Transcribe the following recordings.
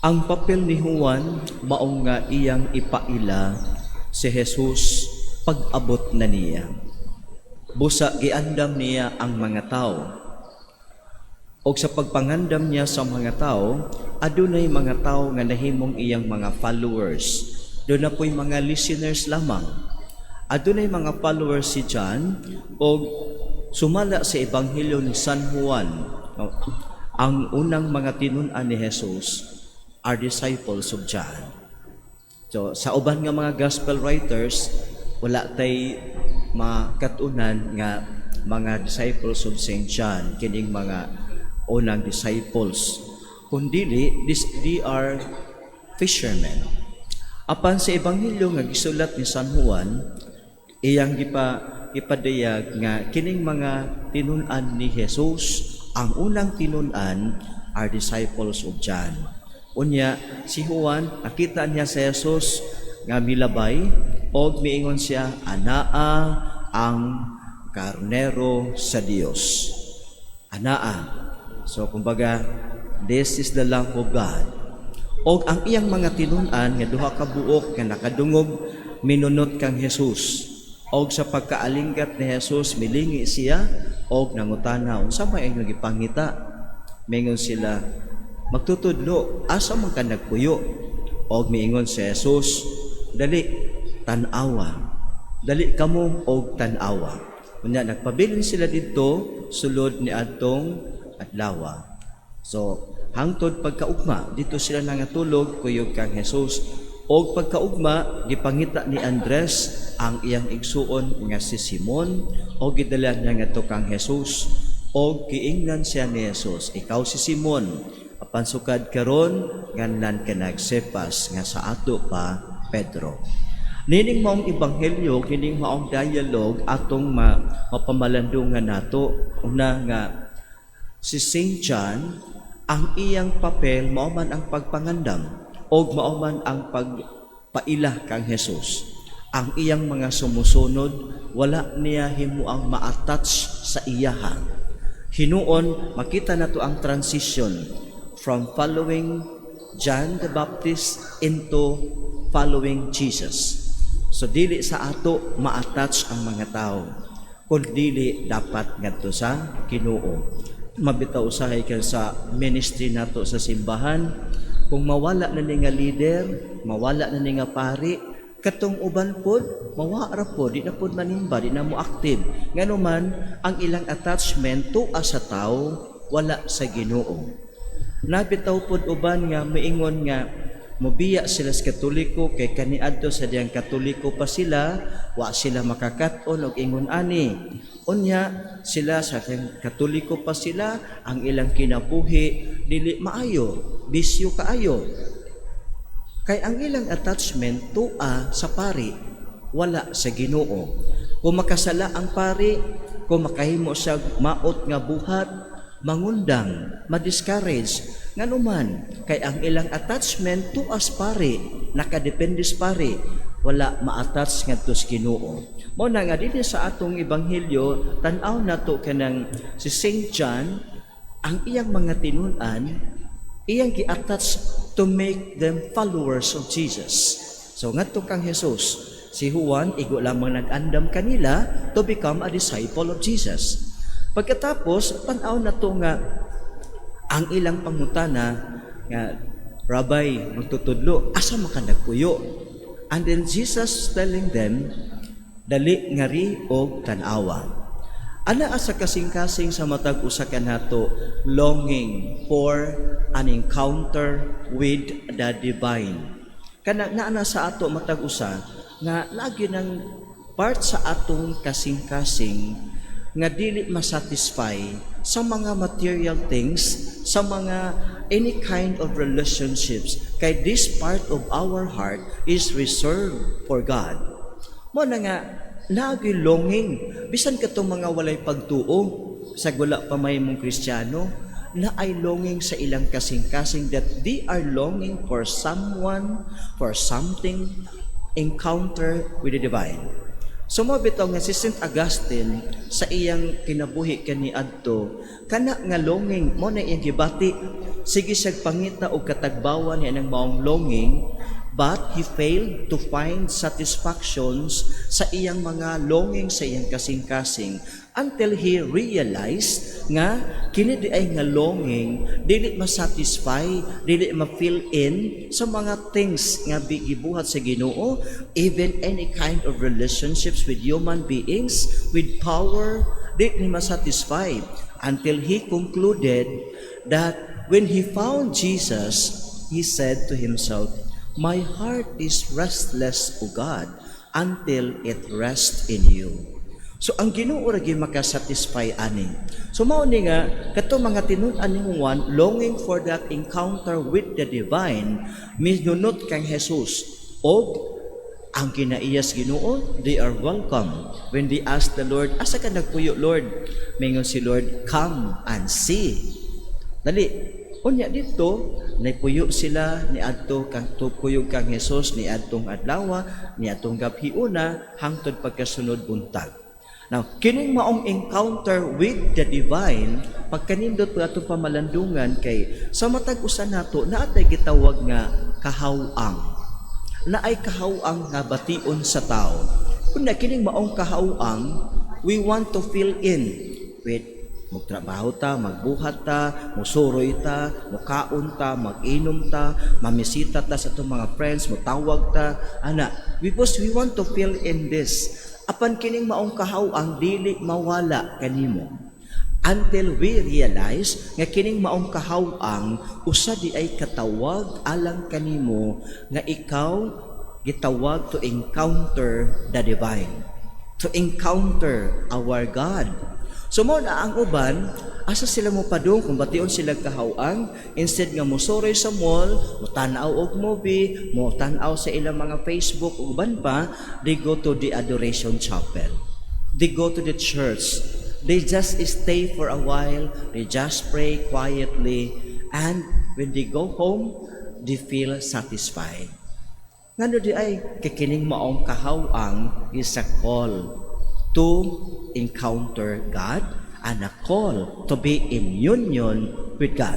Ang papel ni Juan mao nga iyang ipaila si Jesus pag-abot na niya. Busa giandam niya ang mga tao. O sa pagpangandam niya sa mga tao, adunay mga tao nga nahimong iyang mga followers. Doon na po'y mga listeners lamang. Adunay mga followers si John o sumala sa Ebanghelyo ni San Juan. Ang unang mga tinun-an ni Jesus are disciples of John. So, sa uban nga mga gospel writers, wala tay makatunan nga mga disciples of St. John, kining mga unang disciples. Kundi, they are fishermen. Apan sa Ebanghelyo nga gisulat ni San Juan, iyang ipadayag nga kining mga tinun-an ni Jesus, ang unang tinun-an are disciples of John. Unya, si Juan, nakita niya si Jesus nga milabay o miingon siya, anaa ang karnero sa Dios. Anaa. So, kumbaga, this is the Lamb of God. O ang iyang mga tinun-an nga duha ka buok nga nakadungog minunot kang Jesus. O sa pagkaalinggat ni Jesus, milingi siya o nangutana, unsa may inyong ipangita? Mingon sila, magtutudlo, asa man ka nagpuyo? Og miingon si Jesus, dali, tanawa. Dali kamo og tanawa. Unya nagpabilin sila dito, sulod ni adtong adlaw. So, hangtod pagkaugma, dito sila nangatulog kuyog kang Jesus. Og pagkaugma, gipangita ni Andres ang iyang igsuon nga si Simon, o gidala niya nga to kang Jesus. Og giingnan siya ni Jesus, ikaw si Simon, apan sukad karon nganlan ka nagsepas nga sa ato pa Pedro. Nining maong ebanghelyo, kining maong dialogue atong mapamalandungan nato. Una nga si St. John, ang iyang papel mao man ang pagpangandam o mao man ang pagpaila kang Jesus. Ang iyang mga sumusunod, wala niya himuang ma-attach sa iyaha. Hinuon, makita na to ang transition from following John the Baptist into following Jesus. So, dili sa ato ma-attach ang mga tao. Kung dili, dapat ngadto sa Ginoo. Mabitaw usahay ka sa ministry nato sa simbahan. Kung mawala na ni nga leader, mawala na ni nga pari, katong uban pod, mawara po, di na pod manimba, di na mo active. Nganuman, ang ilang attachment tuwa sa tao, wala sa Ginoo. Nabitaw pod uban nga maingon nga mobiya sila sa Katoliko kay kaniadto sa diyang Katoliko pa sila, wa sila makakaton og ingon ani. Unya sila sa Katoliko pa sila, ang ilang kinabuhi dili maayo, bisyo kaayo. Kay ang ilang attachment tuwa sa pari, wala sa Ginoo. Kung makasala ang pari, kung makahimo sa maot nga buhat, mangundang, ma-discourage, nganuman, kay ang ilang attachment tuas pare, nakadepende sa pare, wala ma-attach ngadto sa Ginoo. Mao na nga dili sa atong ebanghelyo, tan-aw nato kanang si St. John, ang iyang mga tinun-an, iyang gi-attach to make them followers of Jesus. So ngadto kang Jesus, si Juan igo lamang nag-andam kanila to become a disciple of Jesus. Pagkatapos, tanaw na to nga ang ilang pangutana nga, Rabbi, magtutudlo, asa makanagpuyo? And then Jesus telling them, dali ngari og tanawa. Ana asa kasing-kasing sa matag usa kanato longing for an encounter with the divine. Kana naana sa ato matag usa nga lagi ng part sa atong kasing-kasing nga dili masatisfy sa mga material things, sa mga any kind of relationships, kay this part of our heart is reserved for God. Mo na nga, lagi longing, bisan katong mga walay pagtuo, sa gula pa may mong Kristiyano, na ay longing sa ilang kasing-kasing that they are longing for someone, for something, encounter with the divine. Sumo bitaw nga si St. Augustine sa iyang kinabuhi kaniadto kana nga longing mo na iyang gibati sige siyag pangita og katagbawan niya ng maong longing, but he failed to find satisfactions sa iyang mga longing sa iyang kasing-kasing until he realized nga kini di ay nga longing dili masatisfy, dili ma-fill in sa mga things nga gibuhat sa Ginoo, even any kind of relationships with human beings, with power, dili masatisfy, until he concluded that when he found Jesus, he said to himself, "My heart is restless, O God, until it rests in you." So ang Ginoo ra gyud makasatisfy ani. So mao ni nga kato mga tinun-an ni Juan, longing for that encounter with the divine, minunot kang Jesus. Og ang kinaiyas Ginoo, they are welcome. When they ask the Lord, asa ka nagpuyo, Lord? Mingon si Lord, come and see. Dali, unya dito, naipuyo sila ni adto kang tukuyog kang Jesus ni adtong adlaw, ni adtong gabhiuna hangtod pagkasunod buntag. Now, kining maong encounter with the divine, pagkanindot pa atong pamalandungan kay sa matag usa nato naatay gitawag nga kahawang. Naay kahawang nga bation sa tao. Kun kining maong kahawang, we want to fill in with magtrabaho ta, magbuhat ta, musuroy ta, mukaon ta, mag-inom ta, mamisita ta sa itong mga friends, mutawag ta, ana. Because we want to fill in this. Apan kining maong kahawang dili mawala kanimo. Until we realize nga kining maong kahawang usa di ay katawag alang kanimo nga ikaw gitawag to encounter the divine, to encounter our God. So mo na ang uban, asa sila mo padung kung bation sila kahawang, instead nga mosoroy sa mall, mo tan-aw og movie, mo tan-aw sa ilang mga Facebook ug uban pa, they go to the adoration chapel. They go to the church. They just stay for a while, they just pray quietly, and when they go home, they feel satisfied. Ngano di ay kikining maong kahawang is a call to encounter God and a call to be in union with God.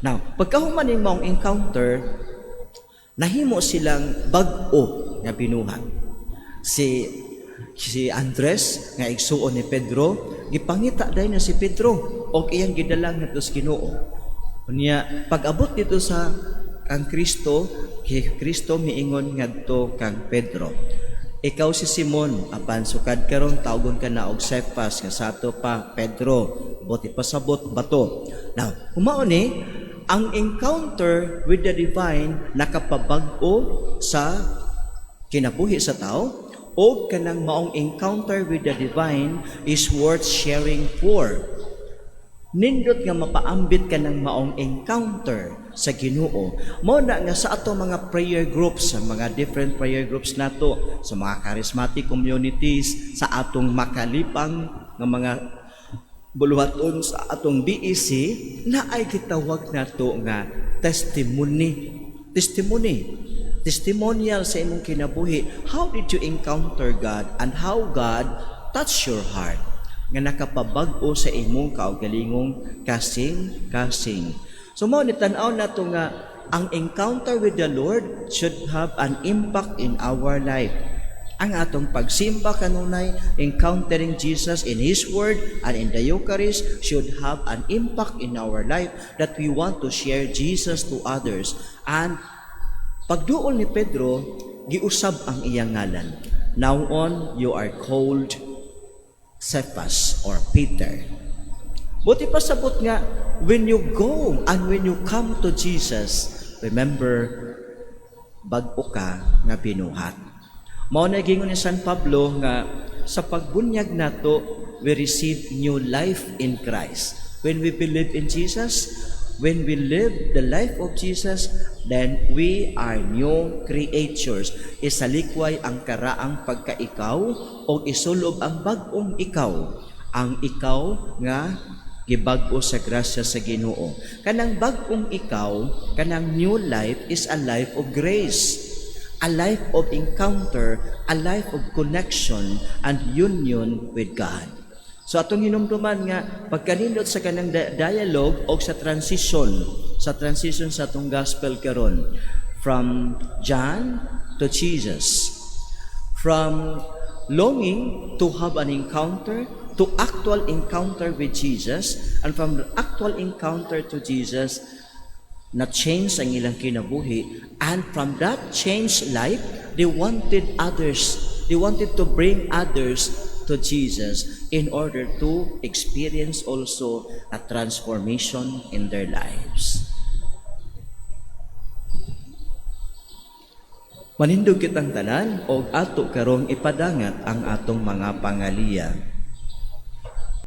Now, pagkahuman ning maong encounter, nahimo silang bag-o nga binuhat. Si Andres nga igsuon ni Pedro, gipangita dayon na si Pedro og iyang gidalang ngadto sa Ginoo. Unya pag-abot dito sa kang Kristo, kay Kristo miingon ngadto kang Pedro, ikaw si Simon, apan sukad karon tawgon ka na og Cephas nga sato pa Pedro, buti pasabot bato. Now, humao ni ang encounter with the divine nakapabag-o sa kinabuhi sa tao, o kanang maong encounter with the divine is worth sharing for. Nindot nga mapaambit ka ng maong encounter sa Ginoo. Mo na nga sa ato mga prayer groups, sa mga different prayer groups nato, sa mga charismatic communities, sa atong makalipang nga mga buluhaton sa atong BEC, na ay gitawag nato nga testimony. Testimonial sa imong kinabuhi. How did you encounter God and how God touched your heart? Nga nakapabag-o sa imong kaugalingong kasing-kasing. So mao ni tan-aw nato nga ang encounter with the Lord should have an impact in our life. Ang atong pagsimba kanunay, encountering Jesus in His Word and in the Eucharist should have an impact in our life that we want to share Jesus to others. And pagduol ni Pedro, giusab ang iyang ngalan. Now on, you are called Cephas or Peter. Buti pa sabot nga, when you go and when you come to Jesus, remember, bag-o ka nga binuhat. Mao na gingon ni San Pablo nga sa pagbunyag nato, we receive new life in Christ. When we believe in Jesus, when we live the life of Jesus, then we are new creatures. Isalikway ang karaang pagkaikaw o isulob ang bag-ong ikaw. Ang ikaw nga gibag-o sa grasya sa Ginoo. Kanang bag-ong ikaw, kanang new life is a life of grace. a life of encounter, a life of connection and union with God. So atong hinumduman nga pagkanindot sa kanang dialogue o sa transition sa atong gospel karon from John to Jesus, from longing to have an encounter to actual encounter with Jesus, and from the actual encounter to Jesus na change ang ilang kinabuhi, and from that changed life they wanted to bring others to Jesus in order to experience also a transformation in their lives. Manindog kitang tanan o ato karong ipadangat ang atong mga pangaliya.